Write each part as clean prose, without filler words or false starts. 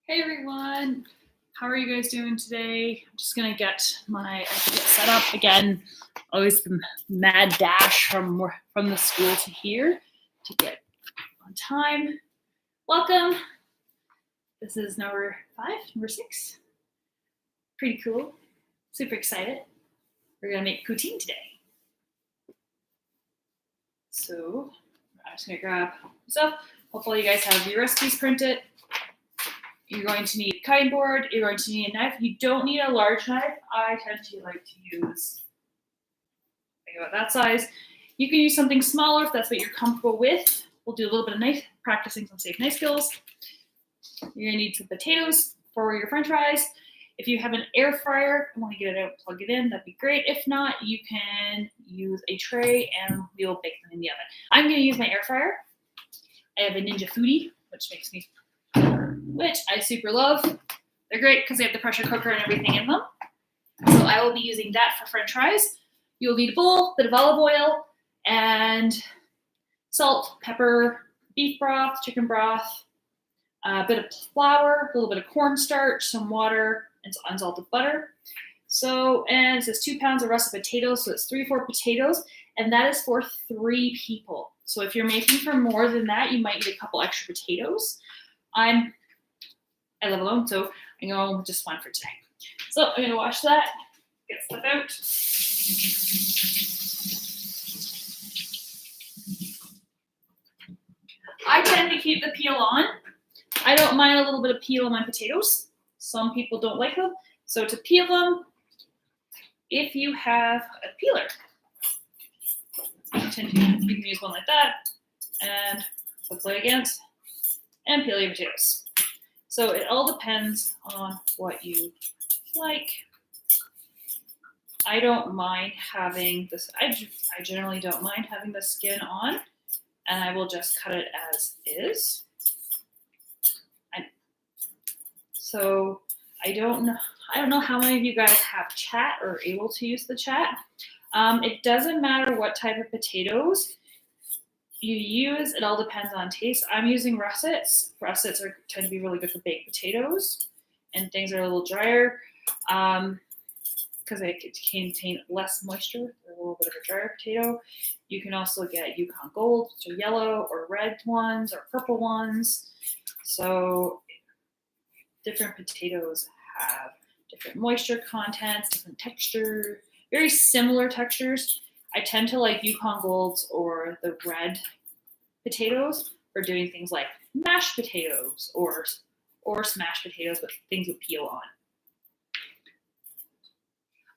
Hey everyone, how are you guys doing today? I'm just gonna get set up again. Always the mad dash from the school to here to get on time. Welcome. This is number 6. Pretty cool. Super excited. We're gonna make poutine today. So I'm just gonna grab stuff. Hopefully you guys have your recipes printed. You're going to need a cutting board. You're going to need a knife. You don't need a large knife. I tend to like to use about that size. You can use something smaller if that's what you're comfortable with. We'll do a little bit of practicing some safe knife skills. You're gonna need some potatoes for your French fries. If you have an air fryer and want to get it out, plug it in, that'd be great. If not, you can use a tray and we'll bake them in the oven. I'm gonna use my air fryer. I have a Ninja Foodie, which I super love. They're great because they have the pressure cooker and everything in them. So I will be using that for French fries. You'll need a bowl, bit of olive oil, and salt, pepper, beef broth, chicken broth, a bit of flour, a little bit of cornstarch, some water, and unsalted butter. So, and it says 2 pounds of russet potatoes, so it's 3 or 4 potatoes, and that is for 3 people. So if you're making for more than that, you might need a couple extra potatoes. I live alone, so I know just one for today. So I'm gonna wash that, get stuff out. I tend to keep the peel on. I don't mind a little bit of peel on my potatoes. Some people don't like them. So to peel them, if you have a peeler, you can use one like that and play against and peel your potatoes. So it all depends on what you like. I don't mind having this, I generally don't mind having the skin on, and I will just cut it as is. So I don't know how many of you guys have chat or are able to use the chat. It doesn't matter what type of potatoes you use, it all depends on taste. I'm using russets. Russets tend to be really good for baked potatoes, and things are a little drier because they contain less moisture. They're a little bit of a drier potato. You can also get Yukon Gold, so yellow or red ones or purple ones. So different potatoes have different moisture contents, different texture, very similar textures. I tend to like Yukon Golds or the red potatoes for doing things like mashed potatoes or smashed potatoes with things with peel on.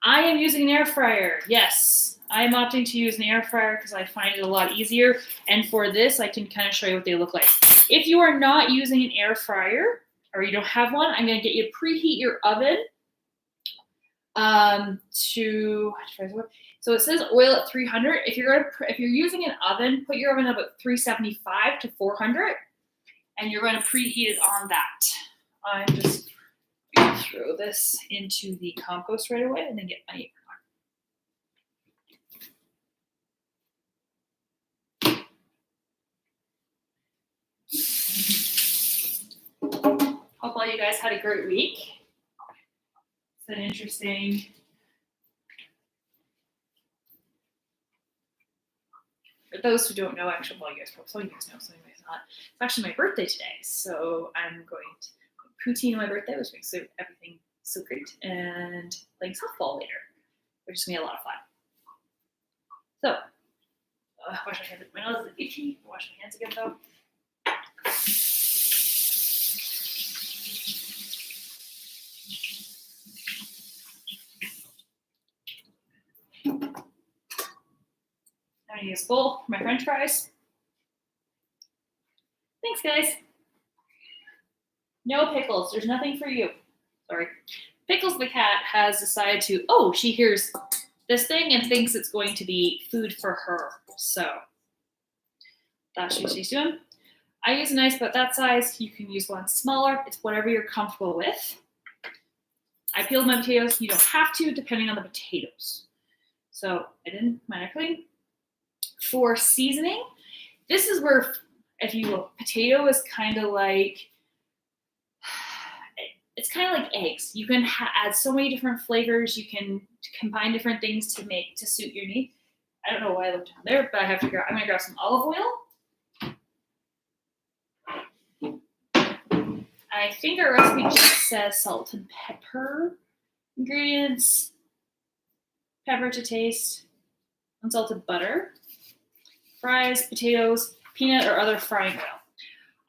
I am using an air fryer. Yes, I'm opting to use an air fryer because I find it a lot easier. And for this, I can kind of show you what they look like. If you are not using an air fryer or you don't have one, I'm going to get you to preheat your oven so it says oil at 300. If you're using an oven, put your oven up at 375 to 400, and you're going to preheat it on that. I'm just going to throw this into the compost right away and then get my apron on. Hope all you guys had a great week. It's an interesting for those who don't know, actually, well, you guys probably, some of you guys know, some of you guys not. It's actually my birthday today, so I'm going to poutine on my birthday, which makes everything so great, and playing softball later, which is gonna be a lot of fun. So, wash my hands. My nose is itchy. Wash my hands again, though. I'm gonna use a bowl for my French fries. Thanks, guys. No pickles. There's nothing for you. Sorry. Pickles the cat has decided to, she hears this thing and thinks it's going to be food for her. So that's what she's doing. I use a knife about that size. You can use one smaller. It's whatever you're comfortable with. I peeled my potatoes. You don't have to, depending on the potatoes. So I didn't mind I clean. For seasoning, this is where, if you will, potato is kind of like, it's kind of like eggs. You can add so many different flavors. You can combine different things to suit your need. I don't know why I looked down there, but I have to grab. I'm gonna grab some olive oil. I think our recipe just says salt and pepper. Ingredients: pepper to taste, unsalted butter, fries, potatoes, peanut or other frying oil.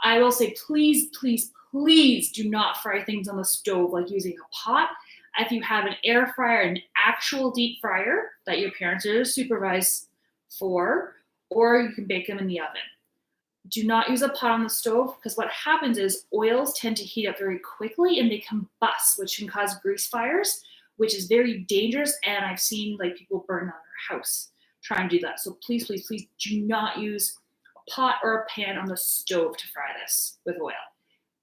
I will say, please, please, please do not fry things on the stove like using a pot. If you have an air fryer, an actual deep fryer that your parents are supervised for, or you can bake them in the oven. Do not use a pot on the stove, because what happens is oils tend to heat up very quickly and they combust, which can cause grease fires, which is very dangerous. And I've seen like people burn down their house trying to do that. So please, please, please do not use a pot or a pan on the stove to fry this with oil.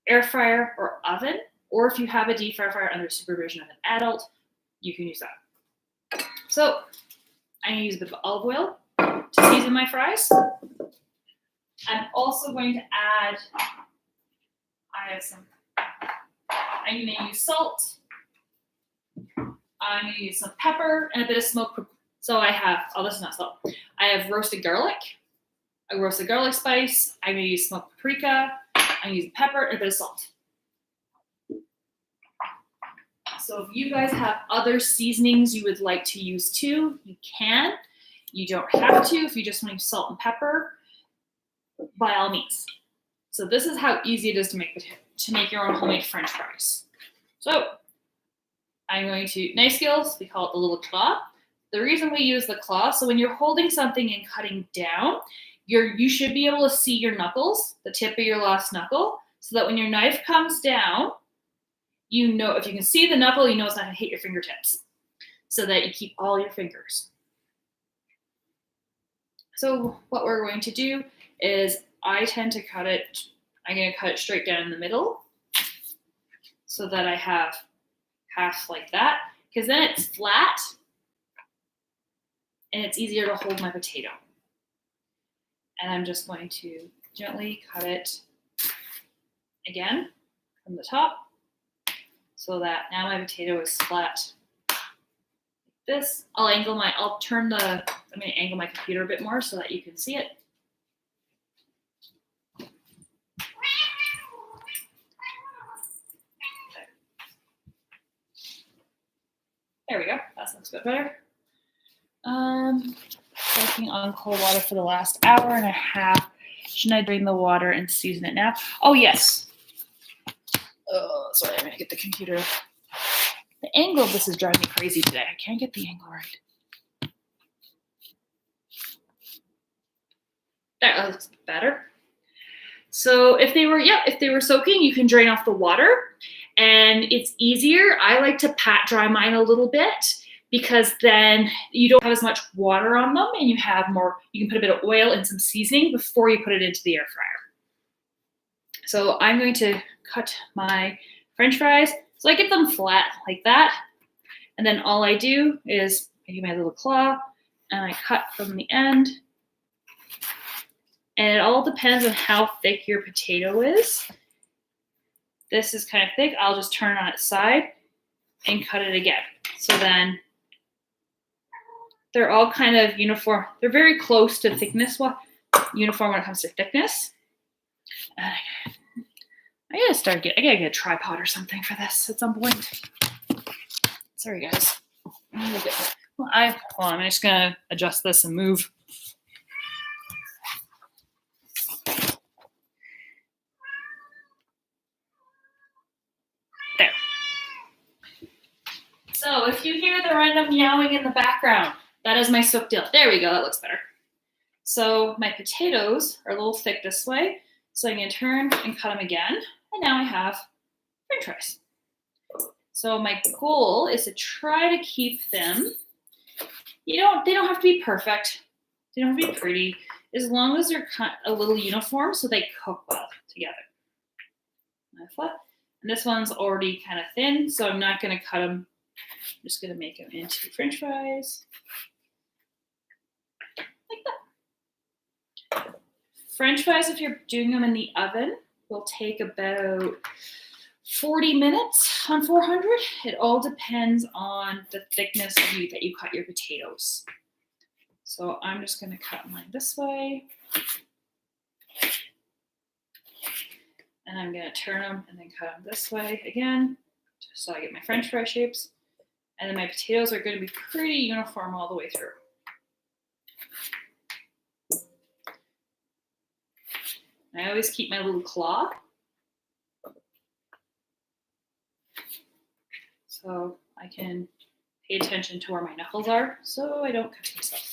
Air fryer or oven, or if you have a deep fryer under supervision of an adult, you can use that. So I'm gonna use a bit of olive oil to season my fries. I'm also going to add, I'm gonna use salt, I'm gonna use some pepper and a bit of smoked. So I have, this is not salt. I have roasted garlic, a roasted garlic spice. I'm gonna use smoked paprika. I'm gonna use pepper and a bit of salt. So if you guys have other seasonings you would like to use too, you can. You don't have to if you just want to use salt and pepper, by all means. So this is how easy it is to make your own homemade French fries. So I'm going to, knife skills, we call it the little claw. The reason we use the claw, so when you're holding something and cutting down, you should be able to see your knuckles, the tip of your last knuckle, so that when your knife comes down, you know, if you can see the knuckle, you know it's not gonna hit your fingertips, so that you keep all your fingers. So what we're going to do is I tend to cut it, I'm gonna cut it straight down in the middle so that I have half like that, because then it's flat and it's easier to hold my potato. And I'm just going to gently cut it again from the top so that now my potato is flat like this. I'm gonna angle my computer a bit more so that you can see it. There we go, that looks a bit better. Soaking on cold water for the last hour and a half. Shouldn't I drain the water and season it now? Oh, yes. Oh, sorry, I'm gonna get the computer. The angle of this is driving me crazy today. I can't get the angle right. There, that looks better. So if they were soaking, you can drain off the water, and it's easier. I like to pat dry mine a little bit, because then you don't have as much water on them and you have more, you can put a bit of oil and some seasoning before you put it into the air fryer. So I'm going to cut my French fries. So I get them flat like that. And then all I do is I use my little claw and I cut from the end. And it all depends on how thick your potato is. This is kind of thick. I'll just turn it on its side and cut it again. So then they're all kind of uniform. They're very close to thickness, uniform when it comes to thickness. I gotta get a tripod or something for this at some point. Sorry, guys. I'm just gonna adjust this and move. There. So if you hear the random meowing in the background, that is my soaked dill. There we go, that looks better. So my potatoes are a little thick this way, so I'm gonna turn and cut them again, and now I have French fries. So my goal is to try to keep them, they don't have to be perfect, they don't have to be pretty, as long as they're cut a little uniform so they cook well together. And this one's already kind of thin, so I'm not gonna cut them. I'm just gonna make them into French fries. Like that. French fries, if you're doing them in the oven, will take about 40 minutes on 400. It all depends on the thickness that you cut your potatoes. So I'm just going to cut mine this way. And I'm going to turn them and then cut them this way again, just so I get my French fry shapes. And then my potatoes are going to be pretty uniform all the way through. And I always keep my little claw. So I can pay attention to where my knuckles are so I don't cut myself.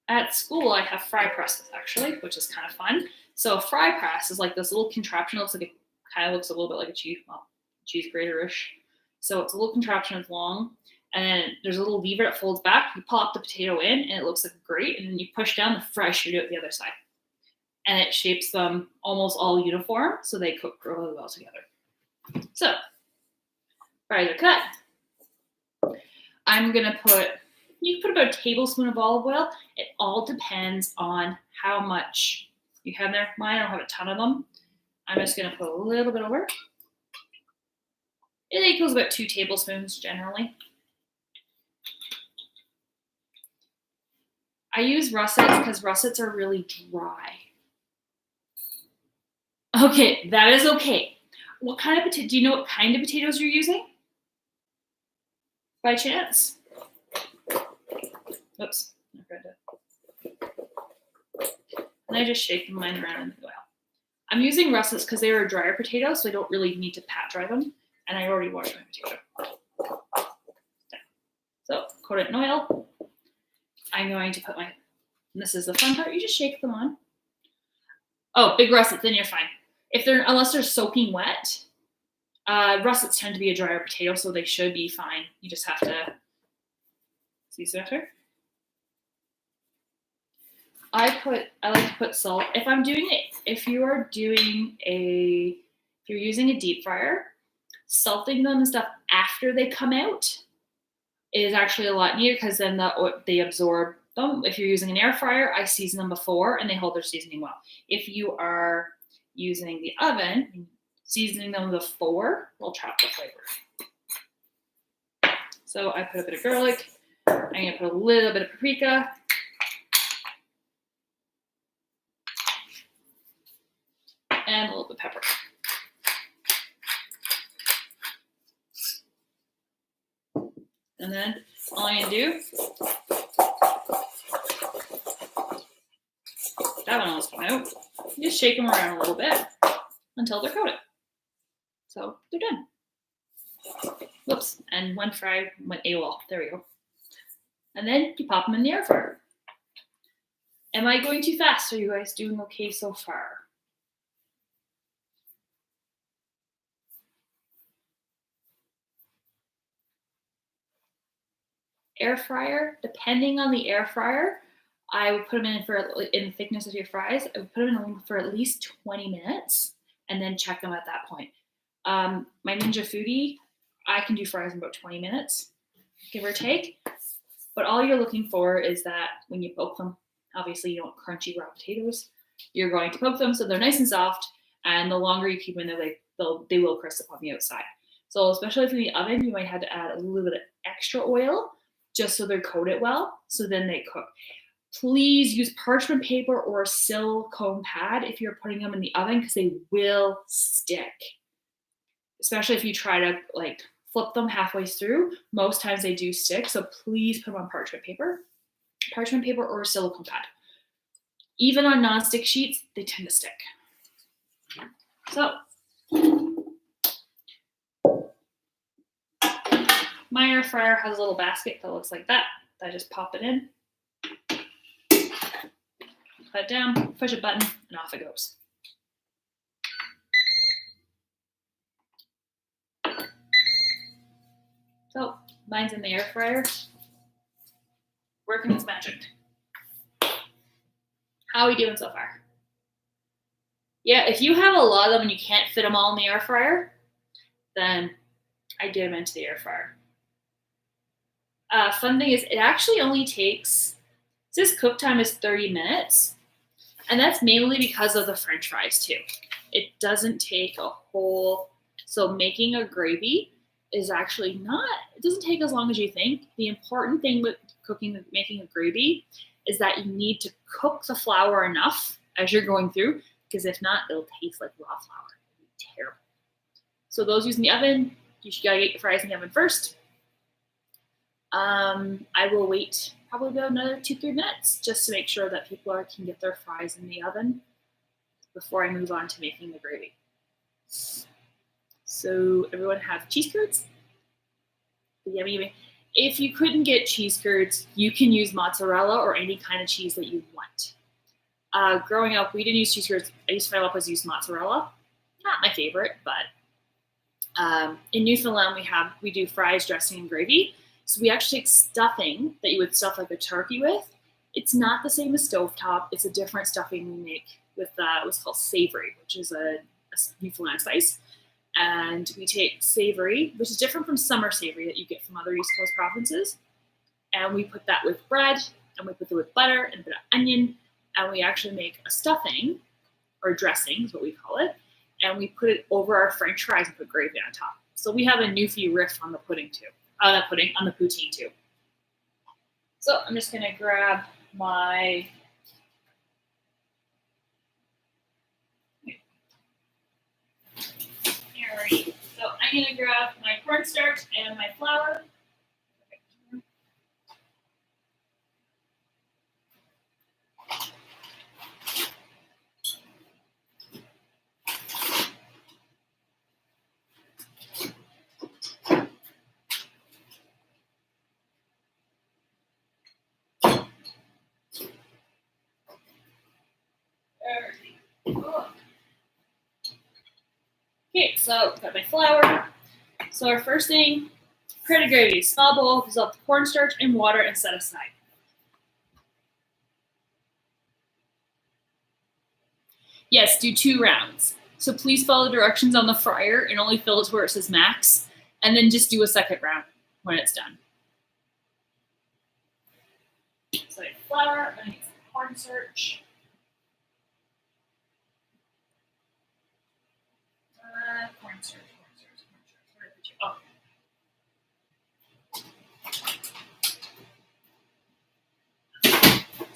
At school, I have fry presses actually, which is kind of fun. So a fry press is like this little contraption. It looks like kind of looks a little bit like a cheese grater-ish. So it's a little contraption. It's long, and then there's a little lever that folds back. You pop the potato in, and it looks like a grate. And then you push down, the fry shoot out the other side, and it shapes them almost all uniform, so they cook really well together. So fries are cut. I'm gonna you can put about a tablespoon of olive oil. It all depends on how much you have there. Mine, I don't have a ton of them. I'm just gonna put a little bit over. It equals about 2 tablespoons generally. I use russets because russets are really dry. Okay, that is okay. What kind of do you know what kind of potatoes you're using? By chance? Oops, I forgot to. And I just shake mine around in the oil. I'm using russets because they are a drier potato, so I don't really need to pat dry them. And I already washed my potato. So coat it in oil. I'm going to put this is the fun part, you just shake them on. Oh, big russets, then you're fine. Unless they're soaking wet, russets tend to be a drier potato, so they should be fine. You just have to season after. I like to put salt. If you're using a deep fryer, salting them and stuff after they come out is actually a lot neater because then they absorb them. If you're using an air fryer, I season them before and they hold their seasoning well. If you are using the oven, seasoning them before will trap the flavor. So I put a bit of garlic. I'm going to put a little bit of paprika. And a little bit of pepper. And then all I'm going to do, that one almost came out, just shake them around a little bit until they're coated. So they're done. Whoops, and one fry went AWOL. There we go. And then you pop them in the air fryer. Am I going too fast? Are you guys doing okay so far? Air fryer, depending on the air fryer, I would put them in the thickness of your fries. I would put them in for at least 20 minutes and then check them at that point. My Ninja Foodie, I can do fries in about 20 minutes, give or take. But all you're looking for is that when you poke them, obviously you don't want crunchy raw potatoes. You're going to poke them so they're nice and soft, and the longer you keep them in there, they will crisp up on the outside. So especially if in the oven, you might have to add a little bit of extra oil just so they're coated well, so then they cook. Please use parchment paper or a silicone pad if you're putting them in the oven because they will stick. Especially if you try to flip them halfway through, most times they do stick, so please put them on parchment paper or a silicone pad. Even on non-stick sheets, they tend to stick. So, my air fryer has a little basket that looks like that. I just pop it in, put it down, push a button, and off it goes. So, mine's in the air fryer. Working its magic. How are we doing so far? Yeah, if you have a lot of them and you can't fit them all in the air fryer, then I get them into the air fryer. Fun thing is, it actually only takes, this cook time is 30 minutes, and that's mainly because of the French fries too. It doesn't take a whole, so making a gravy is actually not, it doesn't take as long as you think. The important thing with making a gravy is that you need to cook the flour enough as you're going through, because if not, it'll taste like raw flour. It'll be terrible. So those using the oven, you should gotta get your fries in the oven first. I will wait probably about another 2-3 minutes just to make sure that people can get their fries in the oven before I move on to making the gravy. So everyone have cheese curds? Yummy. If you couldn't get cheese curds, you can use mozzarella or any kind of cheese that you want. Growing up, we didn't use cheese curds. I used to find out use mozzarella. Not my favorite, but in Newfoundland we do fries, dressing, and gravy. So we actually take stuffing that you would stuff like a turkey with. It's not the same as stovetop. It's a different stuffing we make with what's called savory, which is a Newfoundland spice. And we take savory, which is different from summer savory that you get from other East Coast provinces. And we put that with bread, and we put it with butter and a bit of onion, and we actually make a stuffing, or dressing is what we call it, and we put it over our French fries and put gravy on top. So we have a Newfie riff on the pudding too. On the poutine too. So I'm just gonna grab my Alrighty. So I'm gonna grab my cornstarch and my flour. Okay, so got my flour. So our first thing, create a gravy. Small bowl, dissolve the cornstarch in water and set aside. Yes, do 2 rounds. So please follow the directions on the fryer and only fill it to where it says max, and then just do a second round when it's done. So I have flour, I need some cornstarch. Cornstarch. Where did you? Oh.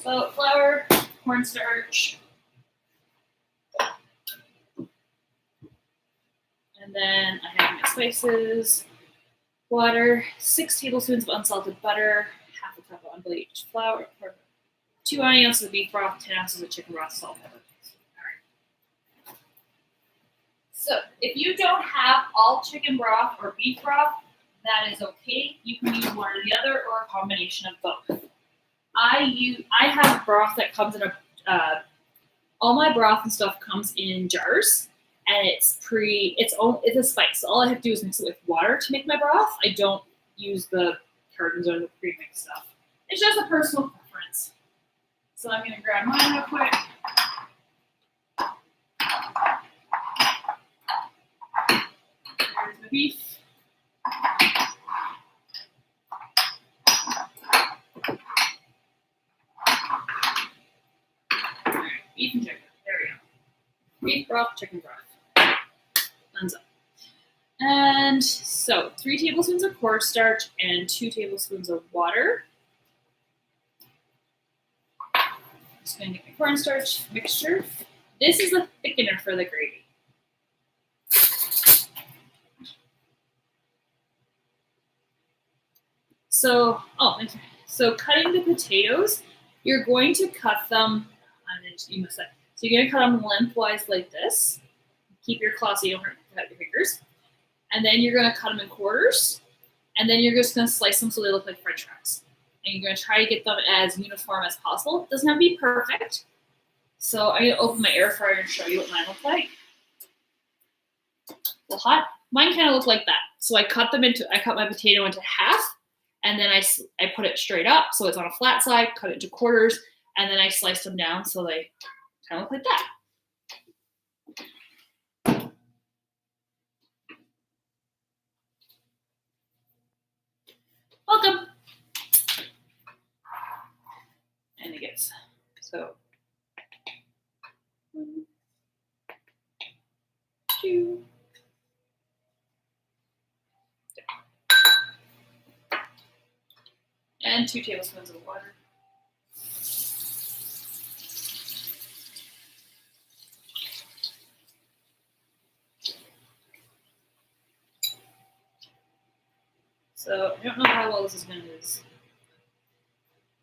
So flour, cornstarch, and then I have my spices, water, 6 tablespoons of unsalted butter, half a cup of unbleached flour, 2 onions of beef broth, 10 ounces of chicken broth, salt, pepper. So if you don't have all chicken broth or beef broth, that is okay. You can use one or the other or a combination of both. I have broth that comes in all my broth and stuff comes in jars, and it's a spice. So all I have to do is mix it with water to make my broth. I don't use the cartons or the pre-mixed stuff. It's just a personal preference. So I'm gonna grab mine real quick. There's the beef. Alright, beef and chicken. There we go. Beef broth, chicken broth. Thumbs up. And so 3 tablespoons of cornstarch and 2 tablespoons of water. Just gonna get my cornstarch mixture. This is a thickener for the gravy. So cutting the potatoes, you're going to cut them. So you're going to cut them lengthwise like this. Keep your claw so you don't hurt your fingers. And then you're going to cut them in quarters. And then you're just going to slice them so they look like French fries. And you're going to try to get them as uniform as possible. It doesn't have to be perfect. So I'm going to open my air fryer and show you what mine look like. A little hot. Mine kind of look like that. So I cut my potato into half. And then I put it straight up so it's on a flat side, cut it into quarters, and then I sliced them down so they kind of look like that. So 1, 2. And 2 tablespoons of water. So I don't know how well this is going to use.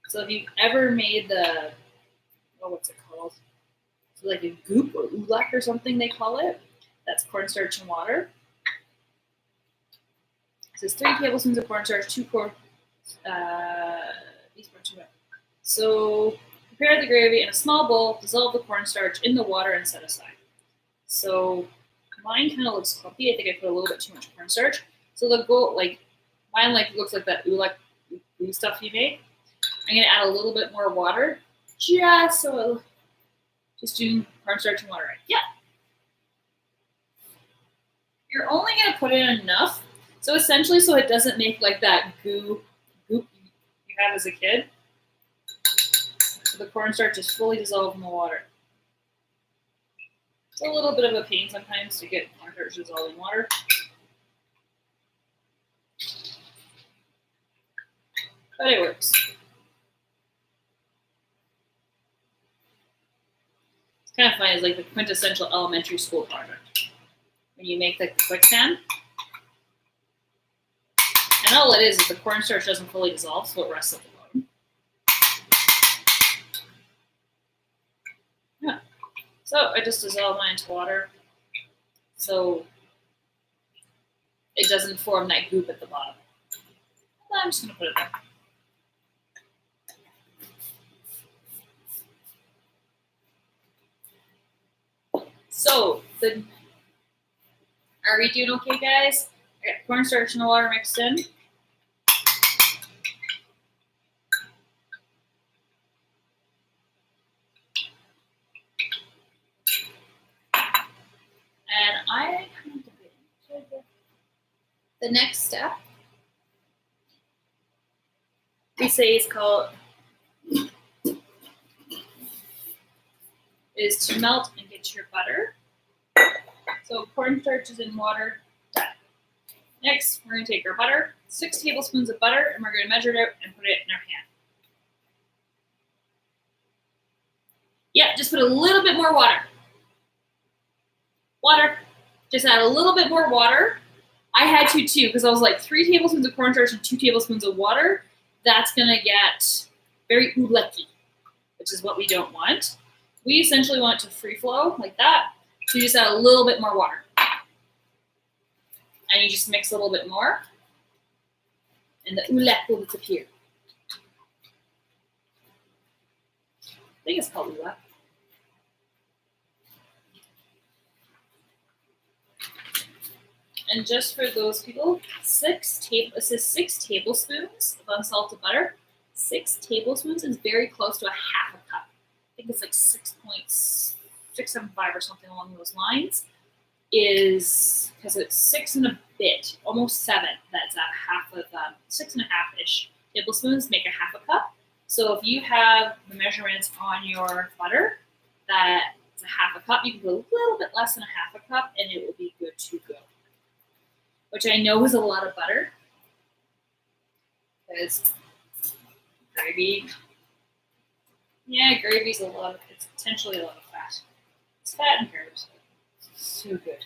So if you've ever made the, what's it called? So like a goop or oolek or something they call it. That's cornstarch and water. It says 3 tablespoons of cornstarch, 2 So prepare the gravy in a small bowl, dissolve the cornstarch in the water and set aside. So mine kind of looks clumpy. I think I put a little bit too much cornstarch. So the goal, mine looks like that oolek stuff you made. I'm gonna add a little bit more water, just doing cornstarch and water. Yeah. You're only gonna put in enough, so essentially, so it doesn't make like that goop you had as a kid. So the cornstarch is fully dissolved in the water. It's a little bit of a pain sometimes to get cornstarch dissolved in water. But it works. It's kind of funny. It's like the quintessential elementary school project. When you make the quicksand. And all it is the cornstarch doesn't fully dissolve, so it rests at the bottom. Yeah. So I just dissolve mine into water. So it doesn't form that goop at the bottom. I'm just going to put it there. So, are we doing okay, guys? I got cornstarch and the water mixed in. And I kind of the next step we say is to melt and get your butter. So cornstarch is in water, done. Next, we're going to take our butter, 6 tablespoons of butter, and we're going to measure it out and put it in our pan. Yeah, just put a little bit more water. Just add a little bit more water. I had to too, because I was like 3 tablespoons of cornstarch and 2 tablespoons of water. That's going to get very oolek-y, which is what we don't want. We essentially want it to free flow like that. So you just add a little bit more water. And you just mix a little bit more. And the oolek will disappear. I think it's called oolek. And just for those people, it says 6 tablespoons of unsalted butter. 6 tablespoons is very close to a half a cup. I think it's like 6.675 or something along those lines. Is because it's 6 and a bit, almost 7. That's at half of 6.5-ish tablespoons make a half a cup. So if you have the measurements on your butter, that's a half a cup. You can put a little bit less than a half a cup, and it will be good to go. Which I know is a lot of butter, because gravy's it's potentially a lot of fat. It's fat and carbs. So good.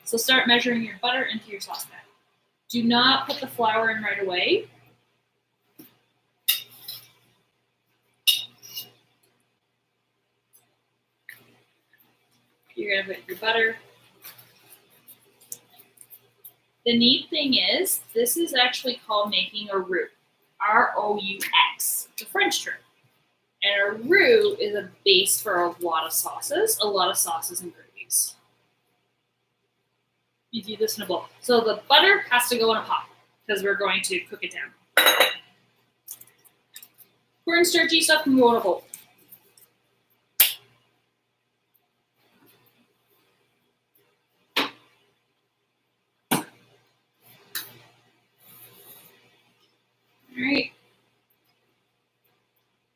So start measuring your butter into your saucepan. Do not put the flour in right away. You're going to put your butter. The neat thing is, this is actually called making a roux. R-O-U-X, the French term. And a roux is a base for a lot of sauces and gravies. You do this in a bowl. So the butter has to go in a pot because we're going to cook it down. Cornstarchy stuff can go in a bowl. All right.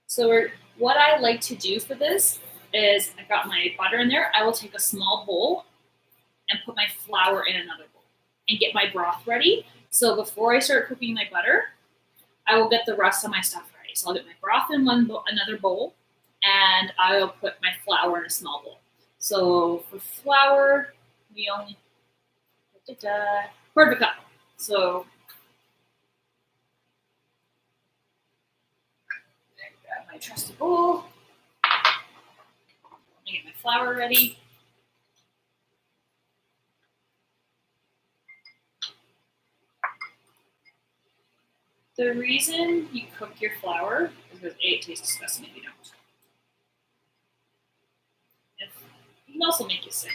So what I like to do for this is I got my butter in there. I will take a small bowl and put my flour in another bowl and get my broth ready. So before I start cooking my butter, I will get the rest of my stuff ready. So I'll get my broth in another bowl, and I'll put my flour in a small bowl. So for flour, we only quarter of a cup. So grab my trusty bowl. Get my flour ready. The reason you cook your flour is because A, it tastes disgusting if you don't. It can also make you sick.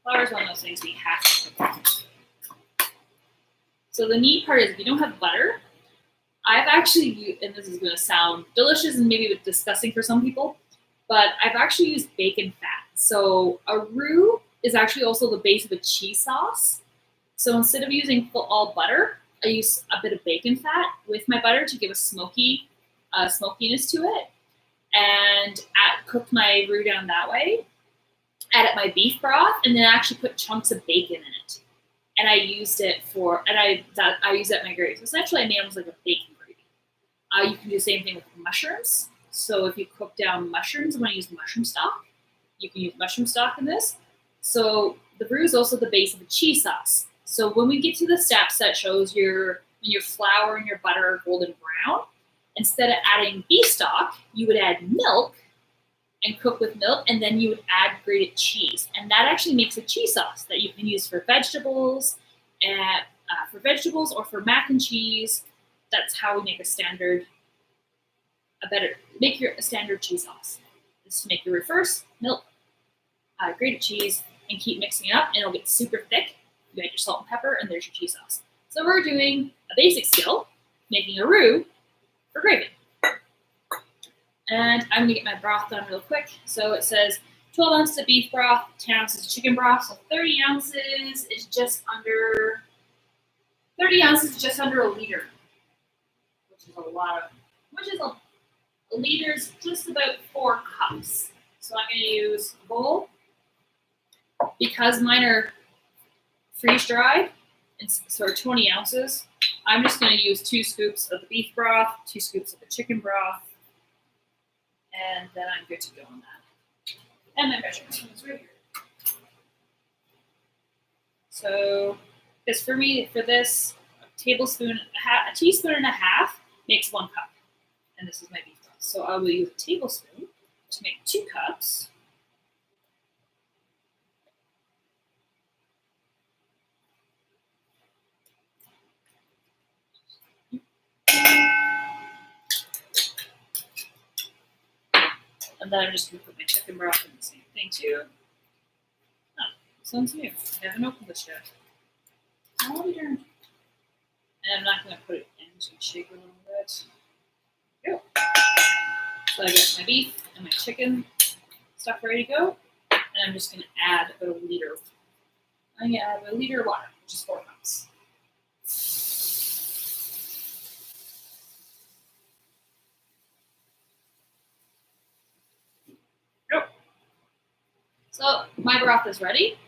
Flour is one of those things we have to cook. So the neat part is if you don't have butter, I've actually, and this is going to sound delicious and maybe a bit disgusting for some people, but I've actually used bacon fat. So a roux is actually also the base of a cheese sauce. So instead of using all butter, I use a bit of bacon fat with my butter to give a smokiness to it, and cooked my roux down that way. Added my beef broth, and then actually put chunks of bacon in it. And I used it I used it at my gravy. So essentially, I made almost like a bacon gravy. You can do the same thing with mushrooms. So if you cook down mushrooms, I'm going to use mushroom stock. You can use mushroom stock in this. So the roux is also the base of a cheese sauce. So when we get to the steps that shows when your flour and your butter are golden brown, instead of adding beef stock, you would add milk and cook with milk, and then you would add grated cheese. And that actually makes a cheese sauce that you can use for vegetables, or for mac and cheese. That's how we make a standard cheese sauce. Just make your roux first, milk, grated cheese, and keep mixing it up, and it'll get super thick. You add your salt and pepper, and there's your cheese sauce. So we're doing a basic skill, making a roux for gravy. And I'm gonna get my broth done real quick. So it says 12 ounces of beef broth, 10 ounces of chicken broth. So 30 ounces is just under a liter, which is a liter is just about 4 cups. So I'm gonna use a bowl. Because mine are freeze dried, and so 20 ounces, I'm just gonna use 2 scoops of the beef broth, 2 scoops of the chicken broth, and then I'm good to go on that. And my measuring spoon is right here. So, because for me, for this, a teaspoon and a half makes 1 cup. And this is my beef broth. So I will use a tablespoon to make 2 cups. And then I'm just going to put my chicken broth in the same thing too. Oh, this one's new. I haven't opened this yet. Oh, darn. And I'm not going to put it in, so shake it a little bit. There we go. So I got my beef and my chicken stuff ready to go. And I'm just going to add about a liter. I'm going to add a liter of water, which is 4 cups. So my broth is ready.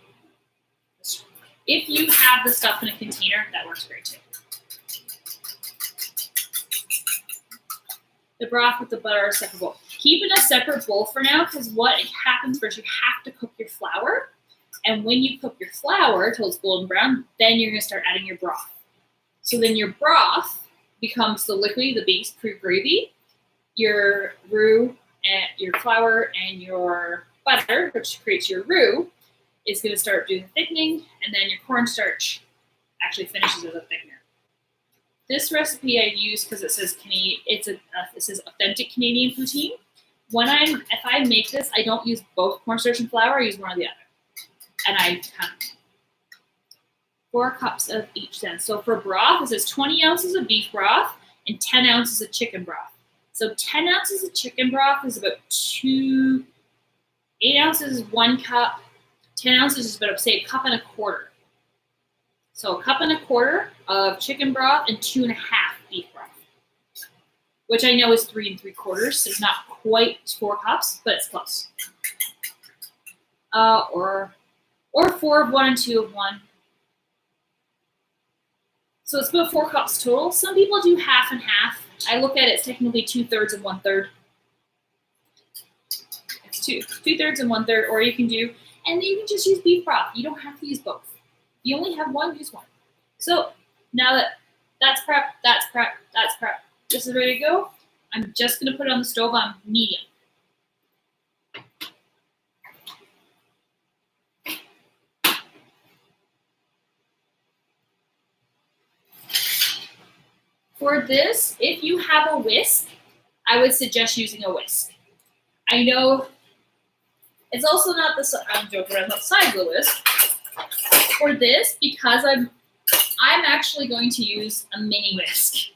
If you have the stuff in a container, that works great too. The broth with the butter is a separate bowl. Keep in a separate bowl for now, because what happens first, you have to cook your flour. And when you cook your flour till it's golden brown, then you're going to start adding your broth. So then your broth becomes the liquid, the base pre-gravy. Your roux, and your flour, and your butter, which creates your roux, is going to start doing the thickening, and then your cornstarch actually finishes as a thickener. This recipe I use because it says it says authentic Canadian poutine. If I make this, I don't use both cornstarch and flour. I use one or the other, and I count 4 cups of each. Then, so for broth, it says 20 ounces of beef broth and 10 ounces of chicken broth. So 10 ounces of chicken broth is about 8 ounces is 1 cup. 10 ounces is about, say, a cup and a quarter. So a cup and a quarter of chicken broth and 2.5 beef broth. which I know is 3 3/4. So it's not quite 4 cups, but it's close. Or 4 of one and 2 of one. So it's about 4 cups total. Some people do half and half. I look at it as technically 2/3 and 1/3. It's 2/3 and 1/3, or you can do, and you can just use beef broth. You don't have to use both. If you only have one, use one. So now that that's prepped, that's prepped, that's prepped, this is ready to go, I'm just gonna put it on the stove on medium. For this, if you have a whisk, I would suggest using a whisk. I know it's also not the, I'm joking around the size of the whisk. For this, because I'm actually going to use a mini whisk.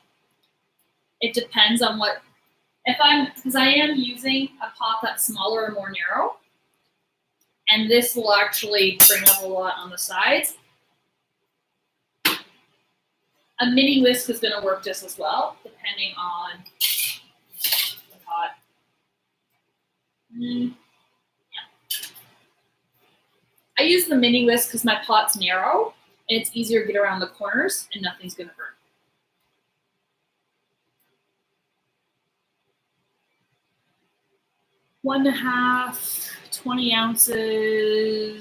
It depends on what, because I am using a pot that's smaller and more narrow, and this will actually bring up a lot on the sides. A mini whisk is going to work just as well, depending on the pot. Yeah. I use the mini whisk because my pot's narrow, and it's easier to get around the corners, and nothing's going to burn. One and a half, 20 ounces,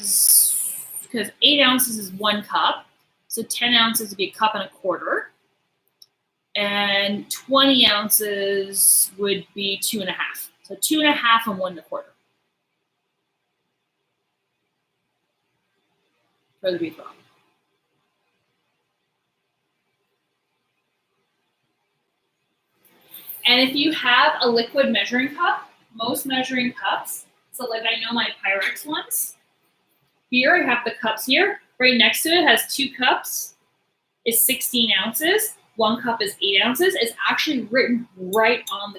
because 8 ounces is 1 cup. So 10 ounces would be 1.25 cups. And 20 ounces would be 2.5. So 2.5 and 1.25 for the beef broth. And if you have a liquid measuring cup, most measuring cups, so like I know my Pyrex ones, here I have the cups here. Right next to it has 2 cups, is 16 ounces. 1 cup is 8 ounces. It's actually written right on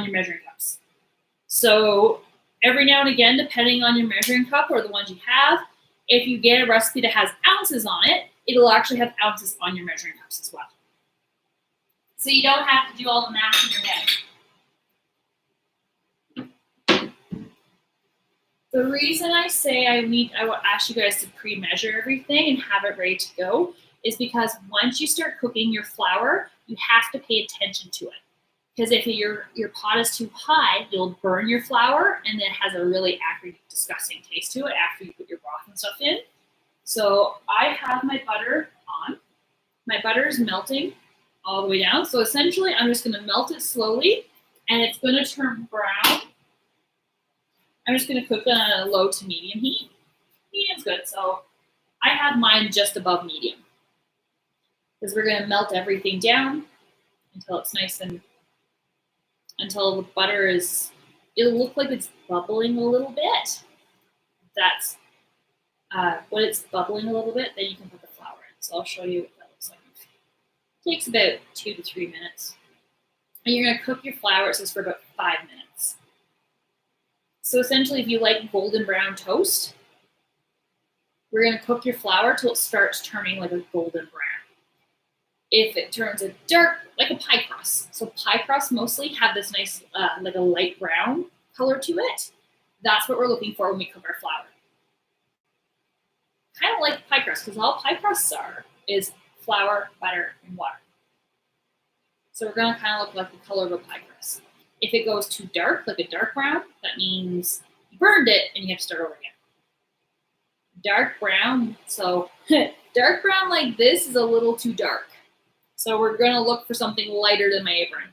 your measuring cups. So every now and again, depending on your measuring cup or the ones you have, if you get a recipe that has ounces on it, it'll actually have ounces on your measuring cups as well. So you don't have to do all the math in your head. The reason I say I will ask you guys to pre-measure everything and have it ready to go is because once you start cooking your flour, you have to pay attention to it. Because if your pot is too high, you'll burn your flour, and then it has a really acrid, disgusting taste to it after you put your broth and stuff in. So I have my butter on. My butter is melting all the way down. So essentially, I'm just going to melt it slowly, and it's going to turn brown. I'm just going to cook it on a low to medium heat. Medium's good. So I have mine just above medium, because we're going to melt everything down until it's nice and until the butter it'll look like it's bubbling a little bit. That's when it's bubbling a little bit, then you can put the flour in. So I'll show you what that looks like. It takes about 2 to 3 minutes. And you're going to cook your flour, it says, for about 5 minutes. So essentially, if you like golden brown toast, we're going to cook your flour till it starts turning like a golden brown. If it turns a dark, like a pie crust. So pie crusts mostly have this nice, like a light brown color to it. That's what we're looking for when we cook our flour. Kind of like pie crust, because all pie crusts are is flour, butter, and water. So we're going to kind of look like the color of a pie crust. If it goes too dark, like a dark brown, that means you burned it and you have to start over again. Dark brown, so dark brown like this is a little too dark. So we're going to look for something lighter than my apron.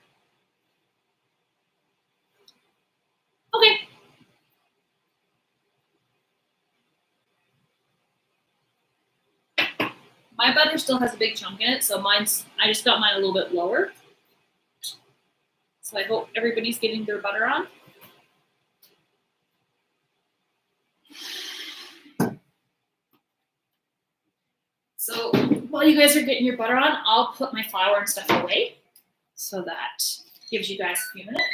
Okay. My butter still has a big chunk in it, so I just got mine a little bit lower. So I hope everybody's getting their butter on. So while you guys are getting your butter on, I'll put my flour and stuff away. So that gives you guys a few minutes.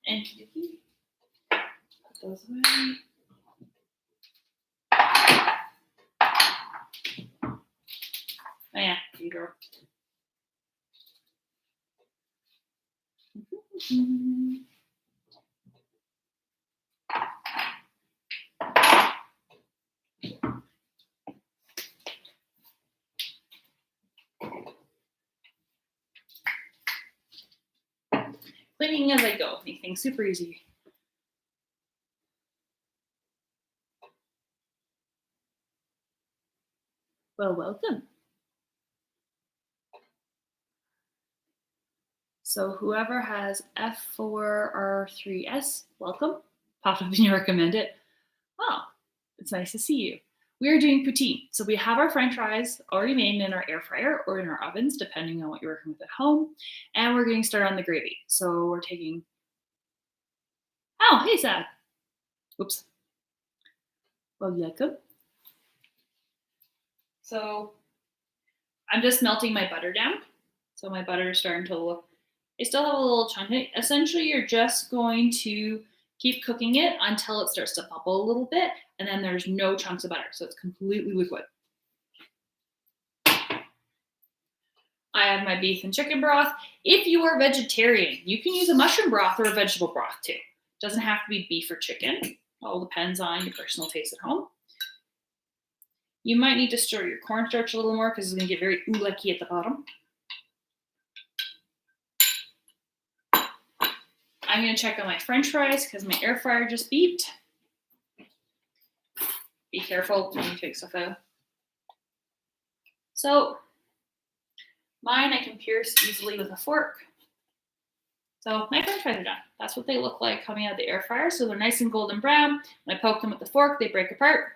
And put those away. Oh yeah, you go. Cleaning as I go, make things super easy. Well, welcome. So whoever has F4R3S, welcome. Pop up and you recommend it. Oh, it's nice to see you. We are doing poutine. So we have our French fries already made in our air fryer or in our ovens, depending on what you're working with at home. And we're getting started on the gravy. So we're taking, oh, hey, Sad. Oops. Well, welcome. So I'm just melting my butter down. So my butter is starting to look, I still have a little chunk. Essentially, you're just going to keep cooking it until it starts to bubble a little bit, and then there's no chunks of butter, so it's completely liquid. I have my beef and chicken broth. If you are vegetarian, you can use a mushroom broth or a vegetable broth too. It doesn't have to be beef or chicken. It all depends on your personal taste at home. You might need to stir your cornstarch a little more because it's going to get very ooleki at the bottom. I'm going to check on my French fries because my air fryer just beeped. Be careful when you take stuff out. So mine I can pierce easily with a fork. So my French fries are done. That's what they look like coming out of the air fryer. So they're nice and golden brown. When I poke them with the fork, they break apart.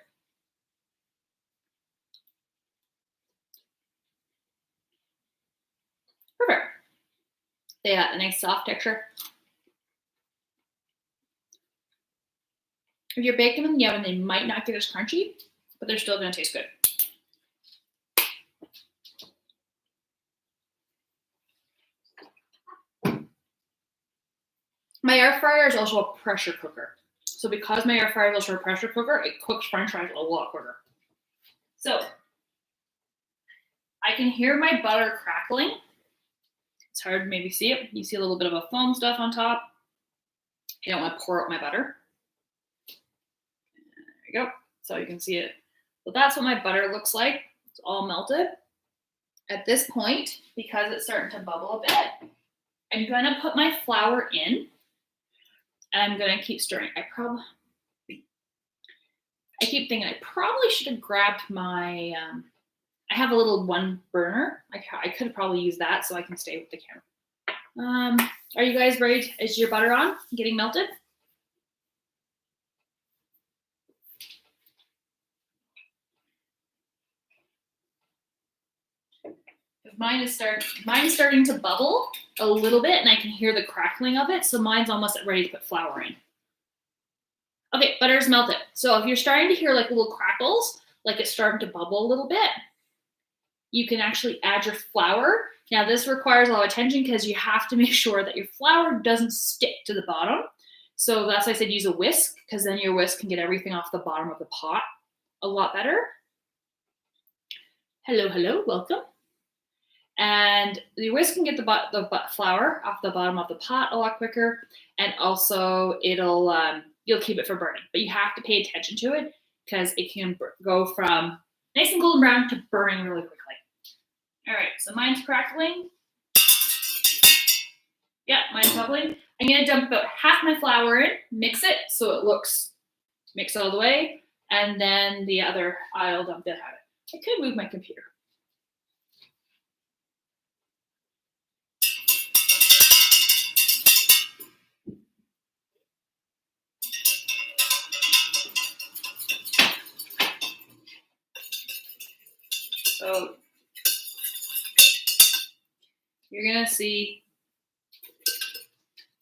Perfect. They got a nice soft texture. If you're baking them in the oven, they might not get as crunchy, but they're still going to taste good. My air fryer is also a pressure cooker. So because my air fryer is also a pressure cooker, it cooks French fries a lot quicker. So I can hear my butter crackling. It's hard to maybe see it. You see a little bit of a foam stuff on top. I don't want to pour out my butter. There you go. So you can see it. So that's what my butter looks like. It's all melted. At this point, because it's starting to bubble a bit, I'm going to put my flour in. And I'm going to keep stirring. I keep thinking I probably should have grabbed my, I have a little one burner. I could have probably used that so I can stay with the camera. Are you guys ready? Is your butter on? Getting melted? Mine's starting to bubble a little bit and I can hear the crackling of it. So mine's almost ready to put flour in. Okay, butter's melted. So if you're starting to hear like little crackles, like it's starting to bubble a little bit, you can actually add your flour. Now this requires a lot of attention because you have to make sure that your flour doesn't stick to the bottom. So that's why I said use a whisk, because then your whisk can get everything off the bottom of the pot a lot better. Hello, hello, welcome. And the whisk can get the flour off the bottom of the pot a lot quicker, and also it'll you'll keep it from burning. But you have to pay attention to it because it can go from nice and golden brown to burning really quickly. All right, so mine's crackling. Yeah, mine's bubbling. I'm gonna dump about half my flour in, mix it so it looks mixed all the way, and then the other I'll dump it out. I could move my computer. So you're gonna see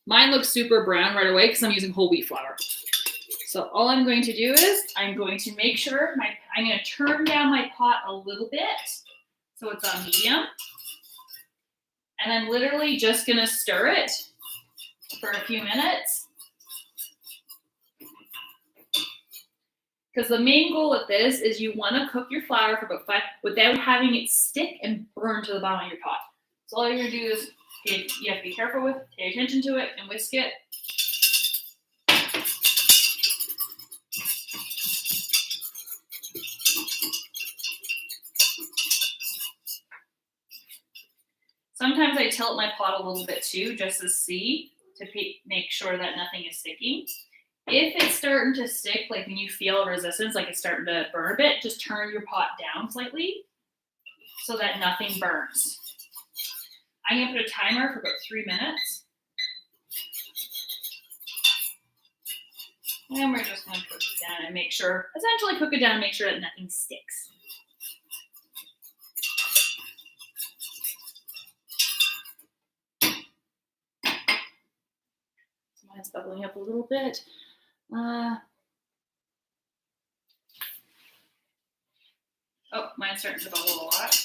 mine looks super brown right away because I'm using whole wheat flour. So all I'm going to do is I'm going to make sure I'm going to turn down my pot a little bit so it's on medium. And I'm literally just going to stir it for a few minutes Because the main goal with this is you want to cook your flour for about 5 without having it stick and burn to the bottom of your pot. So all you're gonna do is you have to be careful with, pay attention to it, and whisk it. Sometimes I tilt my pot a little bit too, just to see, to make sure that nothing is sticking. If it's starting to stick, like when you feel resistance, like it's starting to burn a bit, just turn your pot down slightly so that nothing burns. I'm gonna put a timer for about 3 minutes. And we're just gonna cook it down and make sure, essentially cook it down and make sure that nothing sticks. Mine's bubbling up a little bit. Oh, mine's starting to bubble a lot.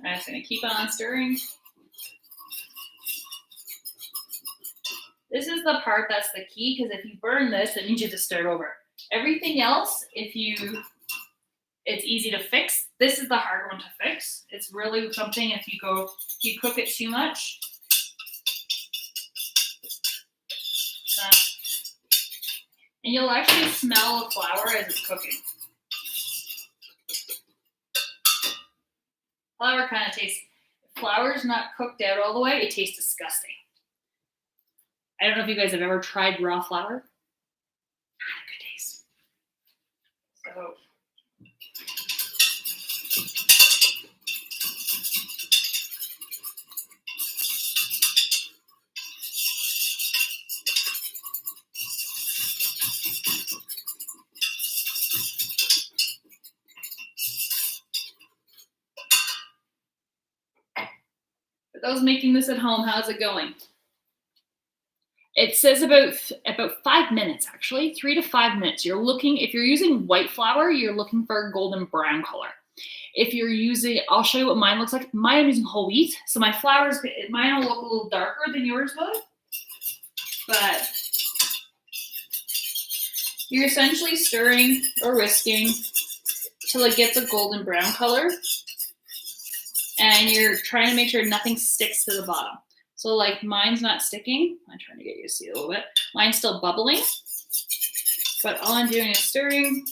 I'm just gonna keep on stirring. This is the part that's the key, because if you burn this, it means you have to stir it over. Everything else, it's easy to fix. This is the hard one to fix. It's really something if you cook it too much. And you'll actually smell the flour as it's cooking. Flour kind of tastes, if flour's not cooked out all the way, it tastes disgusting. I don't know if you guys have ever tried raw flour. Not a good taste. So for those making this at home, how's it going? It says about 5 minutes, actually, 3 to 5 minutes. You're looking, if you're using white flour, you're looking for a golden brown color. If you're using, I'll show you what mine looks like. Mine, I'm using whole wheat, so mine will look a little darker than yours would. But you're essentially stirring or whisking till it gets a golden brown color. And you're trying to make sure nothing sticks to the bottom. So like mine's not sticking. I'm trying to get you to see a little bit. Mine's still bubbling, but all I'm doing is stirring.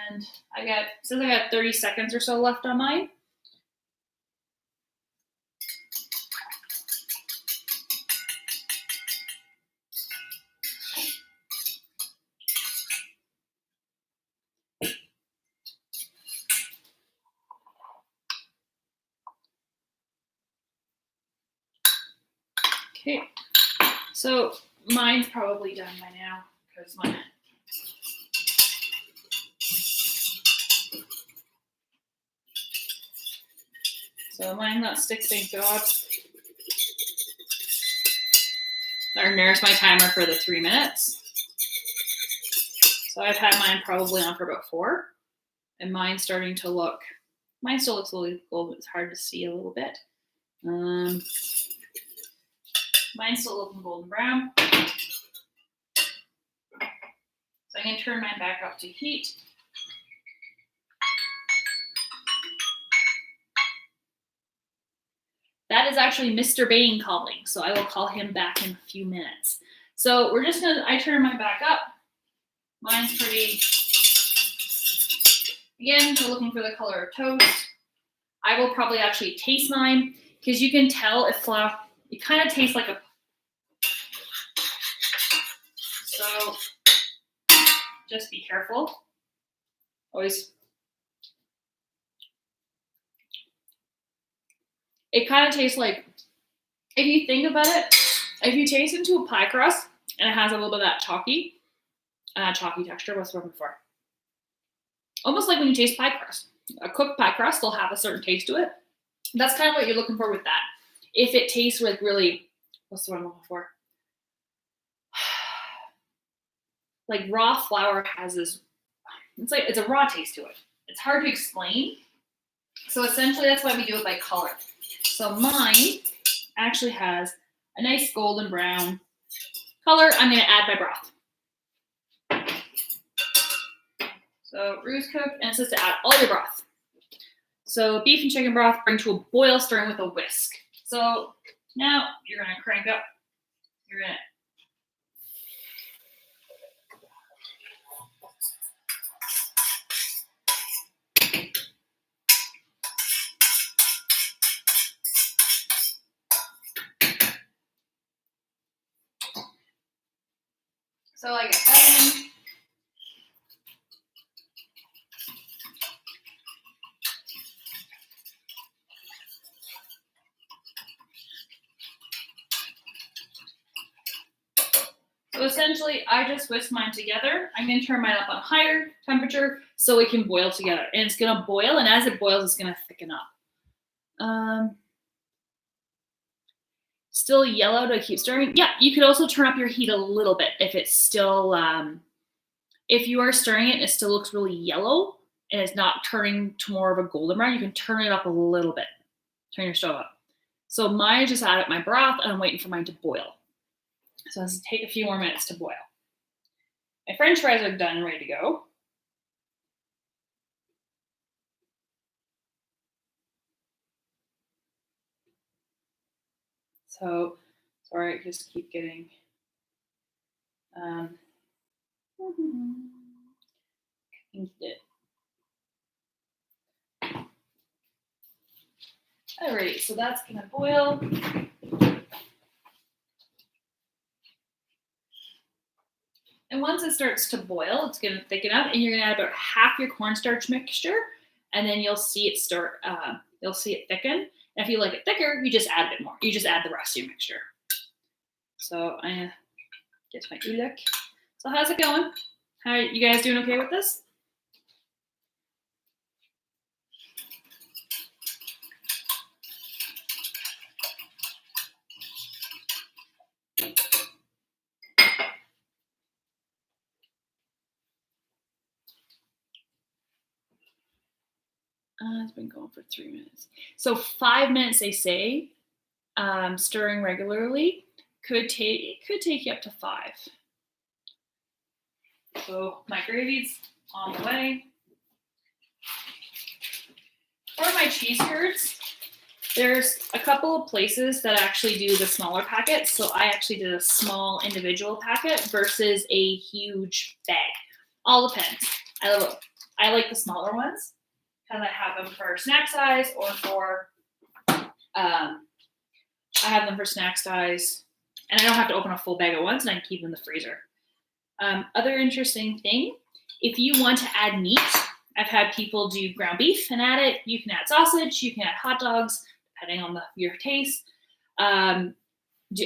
And it says I got 30 seconds or so left on mine. Okay, so mine's probably done by now because mine. So mine's not stick, thank God. There's my timer for the 3 minutes. So I've had mine probably on for about 4, and mine's starting to look. Mine still looks a little golden. It's hard to see a little bit. Mine's still looking golden brown. So I'm going to turn mine back up to heat. That is actually Mr. Bain calling, so I will call him back in a few minutes. So we're just I turn mine back up. Mine's pretty, again, we're looking for the color of toast. I will probably actually taste mine, because you can tell if flour, it kind of tastes like a, so just be careful. Always. It kind of tastes like, if you think about it, if you taste into a pie crust and it has a little bit of that chalky texture, what's the word for? Almost like when you taste pie crust. A cooked pie crust will have a certain taste to it. That's kind of what you're looking for with that. If it tastes like really, what's the word I'm looking for? like raw flour has this, it's a raw taste to it. It's hard to explain. So essentially that's why we do it by color. So mine actually has a nice golden brown color. I'm going to add my broth. So roux cooked, and it says to add all your broth. So beef and chicken broth bring to a boil, stirring with a whisk. So now you're going to crank up. You're going to So I get that in. So essentially, I just whisk mine together. I'm going to turn mine up on higher temperature so it can boil together. And it's going to boil, and as it boils, it's going to thicken up. Still yellow, do I keep stirring? Yeah, you could also turn up your heat a little bit if it's still, if you are stirring it and it still looks really yellow and it's not turning to more of a golden brown, you can turn it up a little bit. Turn your stove up. So mine just added my broth and I'm waiting for mine to boil. So this will take a few more minutes to boil. My French fries are done and ready to go. So, sorry, I just keep getting, Alright, so that's gonna boil. And once it starts to boil, it's gonna thicken up, and you're gonna add about half your cornstarch mixture, and then you'll see it start. You'll see it thicken. And if you like it thicker, you just add a bit more. You just add the rest of your mixture. So I get my look. So how's it going? How are you guys doing? Okay with this? It's been going for 3 minutes. So 5 minutes, they say, stirring regularly could take you up to 5. So my gravy's on the way. For my cheese curds, there's a couple of places that actually do the smaller packets. So I actually did a small individual packet versus a huge bag. All depends. I like the smaller ones because I have them for snack size or for I have them for snack size, and I don't have to open a full bag at once, and I can keep them in the freezer. Other interesting thing, if you want to add meat, I've had people do ground beef and add it. You can add sausage, you can add hot dogs, depending on your taste. I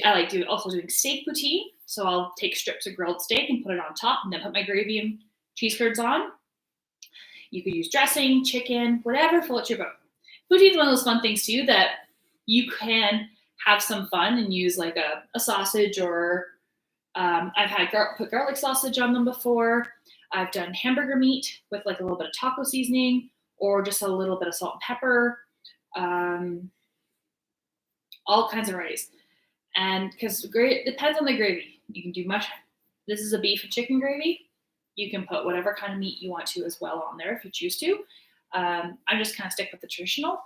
like also doing steak poutine. So I'll take strips of grilled steak and put it on top, and then put my gravy and cheese curds on. You could use dressing, chicken, whatever floats your boat. Poutine is one of those fun things too that you can have some fun and use like a sausage, or I've had put garlic sausage on them before. I've done hamburger meat with like a little bit of taco seasoning or just a little bit of salt and pepper. All kinds of varieties. And because it depends on the gravy. You can do much. This is a beef and chicken gravy. You can put whatever kind of meat you want to as well on there if you choose to. I just kind of stick with the traditional.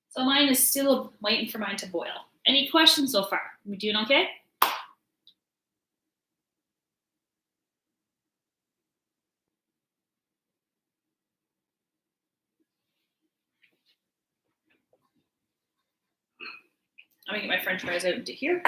So mine is still waiting for mine to boil. Any questions so far? We doing okay? I'm gonna get my French fries out into here.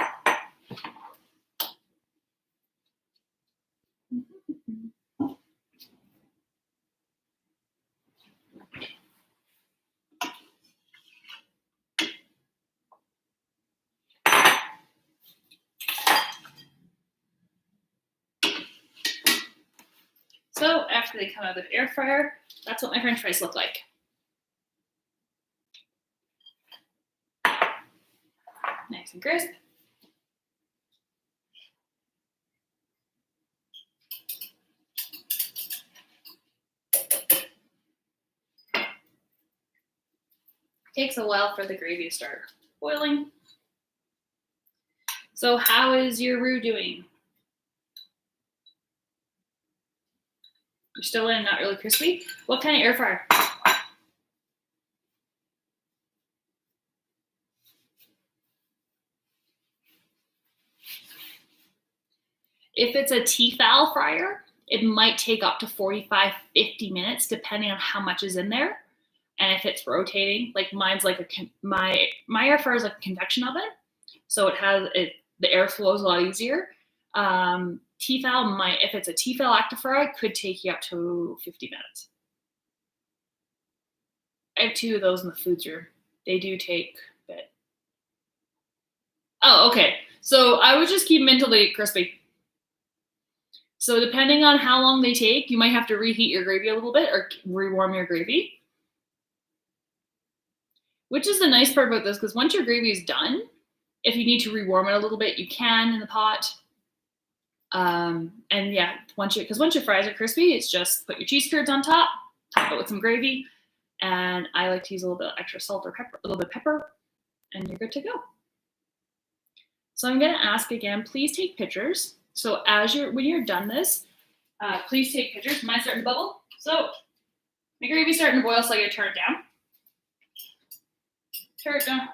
So after after they come out of the air fryer, that's what my French fries look like. Nice and crisp. Takes a while for the gravy to start boiling. So how is your roux doing? You're still in, not really crispy? What kind of air fryer? If it's a Tefal fryer, it might take up to 45, 50 minutes, depending on how much is in there. And if it's rotating, like mine's like my air fryer is like a convection oven, so the air flows a lot easier. Tefal if it's a Tefal ActiFry, could take you up to 50 minutes. I have 2 of those in the foods room. They do take a bit. Oh, okay. So I would just keep them until they get crispy. So depending on how long they take, you might have to reheat your gravy a little bit or rewarm your gravy. Which is the nice part about this, because once your gravy is done, if you need to rewarm it a little bit, you can in the pot. And yeah, once your fries are crispy, it's just put your cheese curds on top it with some gravy, and I like to use a little bit of extra salt or pepper, a little bit of pepper, and you're good to go. So I'm going to ask again, please take pictures. So when you're done this, please take pictures. Mine's starting to bubble. So my gravy's starting to boil, so I gotta turn it down. Turn it down.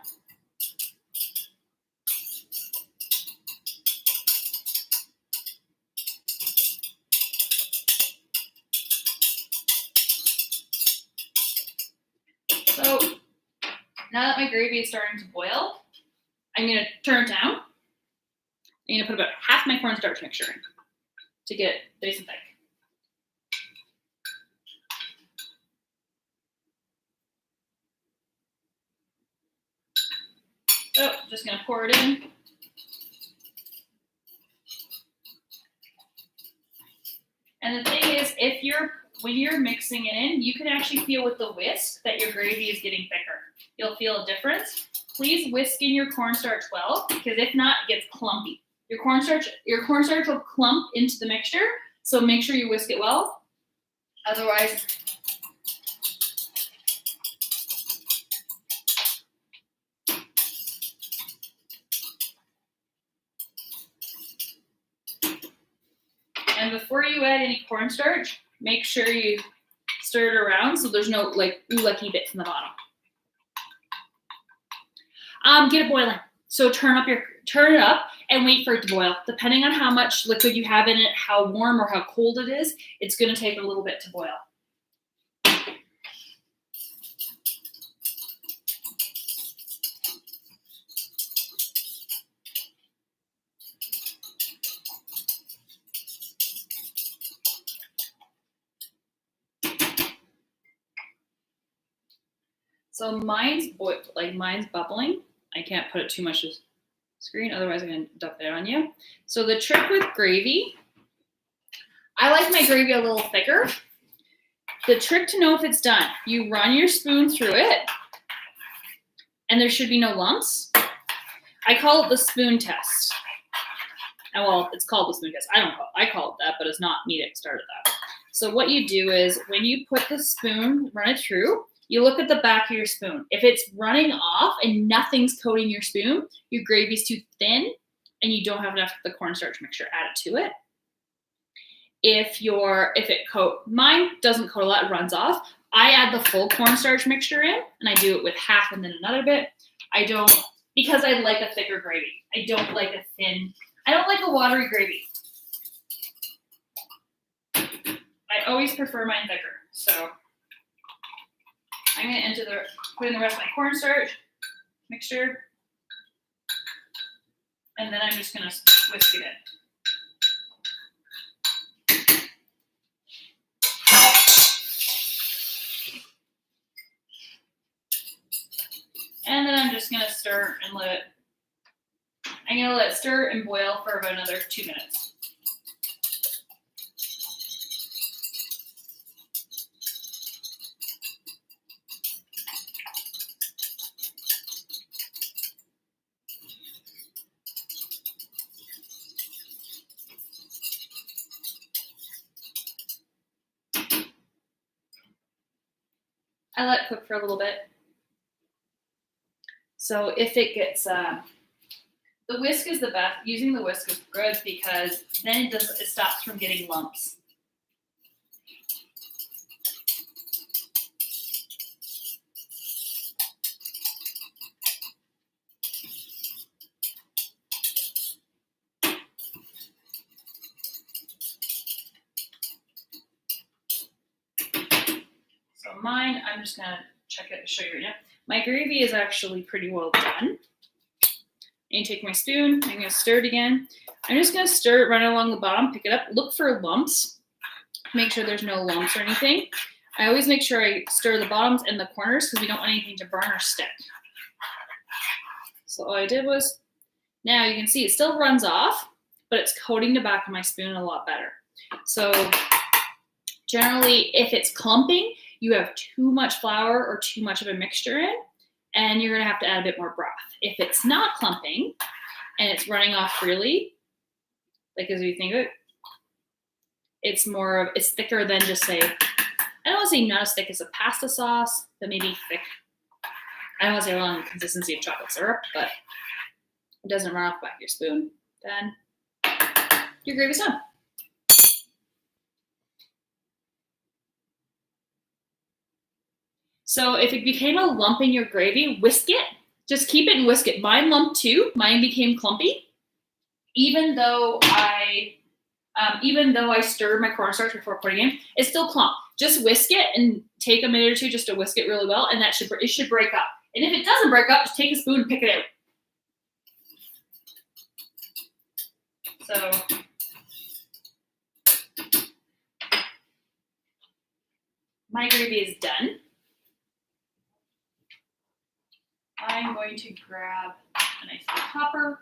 So now that my gravy is starting to boil, I'm going to turn it down. I'm going to put about half my cornstarch mixture in to get it nice and thick. So just going to pour it in. And the thing is, when you're mixing it in, you can actually feel with the whisk that your gravy is getting thicker. You'll feel a difference. Please whisk in your cornstarch well, because if not, it gets clumpy. Your cornstarch will clump into the mixture, so make sure you whisk it well. Otherwise, and before you add any cornstarch, make sure you stir it around so there's no like lucky bits in the bottom. Get it boiling. So turn it up and wait for it to boil. Depending on how much liquid you have in it, how warm or how cold it is, it's going to take a little bit to boil. So mine's bubbling. I can't put it too much to the screen, otherwise I'm going to dump it on you. So the trick with gravy, I like my gravy a little thicker. The trick to know if it's done, you run your spoon through it, and there should be no lumps. I call it the spoon test. Well, it's called the spoon test. I call it that, but it's not me that started that. So what you do is when you put the spoon, run it through, you look at the back of your spoon. If it's running off and nothing's coating your spoon, your gravy's too thin and you don't have enough of the cornstarch mixture added to it. Mine doesn't coat a lot, it runs off. I add the full cornstarch mixture in, and I do it with half and then another bit. Because I like a thicker gravy. I don't like a watery gravy. I always prefer mine thicker. So I'm going to put in the rest of my cornstarch mixture, and then I'm just going to whisk it in. And then I'm just going to stir and let it stir and boil for about another 2 minutes. I let it cook for a little bit. So if it gets, the whisk is the best. Using the whisk is good because then it stops from getting lumps. So mine, I'm just gonna check it to show you right now. My gravy is actually pretty well done. I'm gonna take my spoon, I'm gonna stir it again. I'm just gonna stir it right along the bottom, pick it up, look for lumps, make sure there's no lumps or anything. I always make sure I stir the bottoms and the corners because we don't want anything to burn or stick. So all I did was, now you can see it still runs off, but it's coating the back of my spoon a lot better. So generally, if it's clumping, you have too much flour or too much of a mixture in, and you're gonna have to add a bit more broth. If it's not clumping and it's running off freely, like as you think of it, it's thicker than just say, I don't want to say not as thick as a pasta sauce, but maybe thick. I don't want to say along the consistency of chocolate syrup, but it doesn't run off the back of your spoon, then your gravy's done. So if it became a lump in your gravy, whisk it. Just keep it and whisk it. Mine lumped too. Mine became clumpy, even though I stirred my cornstarch before putting it in. It's still clump. Just whisk it and take a minute or two just to whisk it really well, and it should break up. And if it doesn't break up, just take a spoon and pick it out. So my gravy is done. I'm going to grab a nice little topper.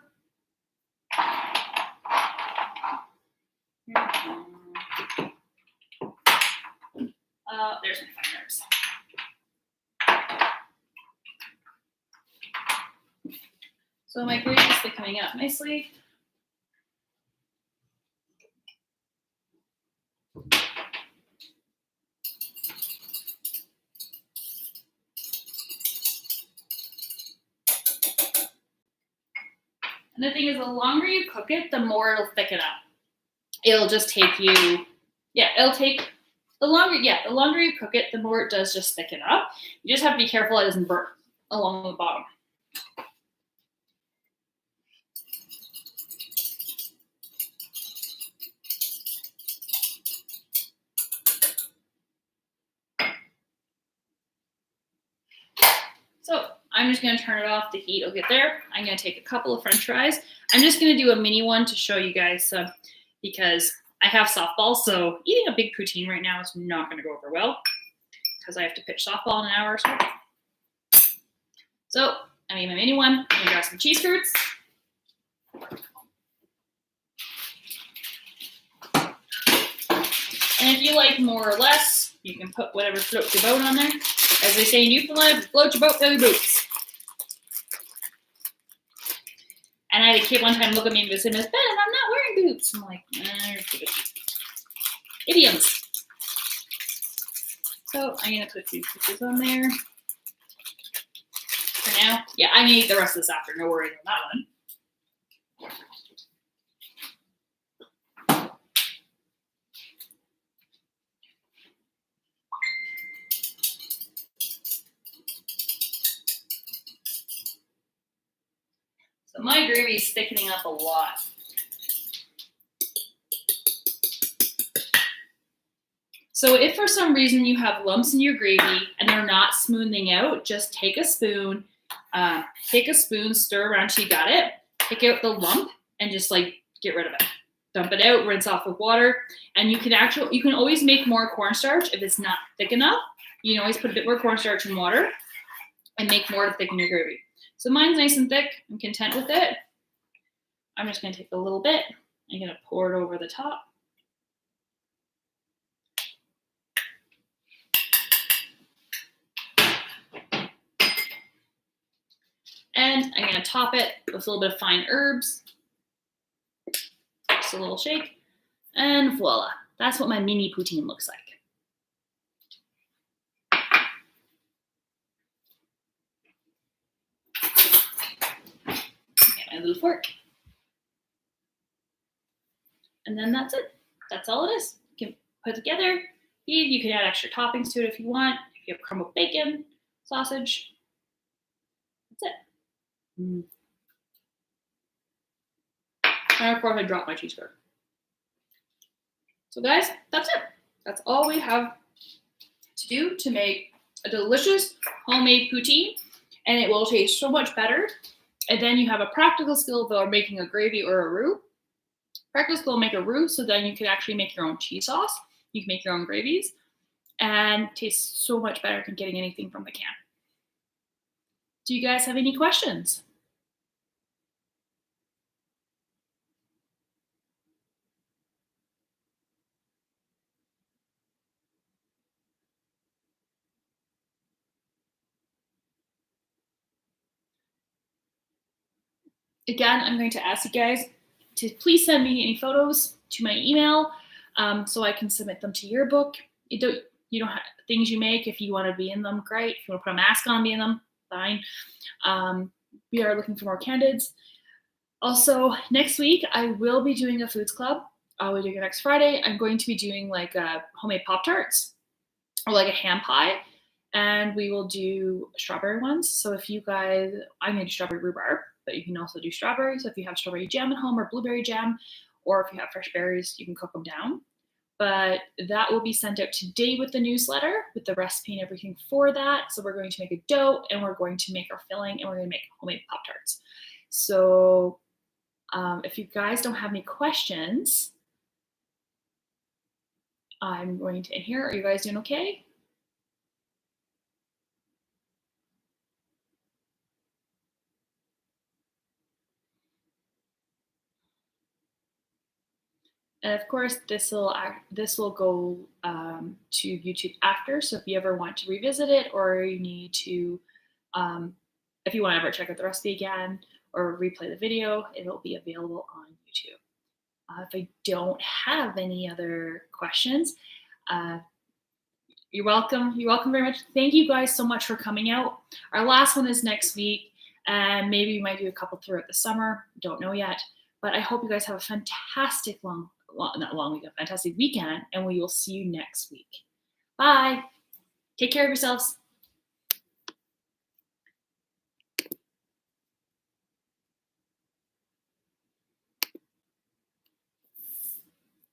There's my fine herbs. So my gravy is thickening up nicely. And the thing is, the longer you cook it, the more it'll thicken up. It'll just take you, the longer you cook it, the more it does just thicken up. You just have to be careful it doesn't burn along the bottom. So I'm just going to turn it off. The heat will get there. I'm going to take a couple of French fries. I'm just going to do a mini one to show you guys because I have softball, so eating a big poutine right now is not going to go over well because I have to pitch softball in an hour or so. So I made my mini one. I'm going to grab some cheese curds. And if you like more or less, you can put whatever floats your boat on there. As they say in Newfoundland, float your boat, fill your boots. And I had a kid one time look at me and say, Miss Bennett, I'm not wearing boots. I'm like, idioms. So I'm going to put these pieces on there. For now, yeah, I'm going to eat the rest of this after. No worries on that one. So my gravy is thickening up a lot. So if for some reason you have lumps in your gravy and they're not smoothing out, just take a spoon, stir around till you got it, pick out the lump and just like get rid of it. Dump it out, rinse off with water, and you can always make more cornstarch if it's not thick enough. You can always put a bit more cornstarch in water and make more to thicken your gravy. So mine's nice and thick. I'm content with it. I'm just going to take a little bit. I'm going to pour it over the top. And I'm going to top it with a little bit of fine herbs. Just a little shake. And voila. That's what my mini poutine looks like. little fork. And then that's it. That's all it is. You can put it together. You can add extra toppings to it if you want. If you have crumbled bacon, sausage. That's it. And of course, I dropped my cheeseburger. So guys, that's it. That's all we have to do to make a delicious homemade poutine, and it will taste so much better. And then you have a practical skill for making a gravy or a roux. Practical skill make a roux, so then you can actually make your own cheese sauce. You can make your own gravies, and tastes so much better than getting anything from the can. Do you guys have any questions? Again, I'm going to ask you guys to please send me any photos to my email so I can submit them to your book. You don't have things you make. If you want to be in them, great. If you want to put a mask on, be in them, fine. We are looking for more candidates. Also, next week I will be doing a foods club. I'll be doing it next Friday. I'm going to be doing like homemade Pop-Tarts or like a ham pie, and we will do strawberry ones. So if you guys, I'm going to do strawberry rhubarb, but you can also do strawberries. So if you have strawberry jam at home or blueberry jam, or if you have fresh berries, you can cook them down. But that will be sent out today with the newsletter with the recipe and everything for that. So we're going to make a dough, and we're going to make our filling, and we're going to make homemade Pop-Tarts. So if you guys don't have any questions, I'm going to end here. Are you guys doing okay? And of course, this will go to YouTube after. So if you ever want to revisit it, or you need to, if you want to ever check out the recipe again or replay the video, it'll be available on YouTube. If I don't have any other questions, you're welcome. You're welcome very much. Thank you guys so much for coming out. Our last one is next week, and maybe we might do a couple throughout the summer. Don't know yet, but I hope you guys have a fantastic fantastic weekend, and we will see you next week. Bye. Take care of yourselves.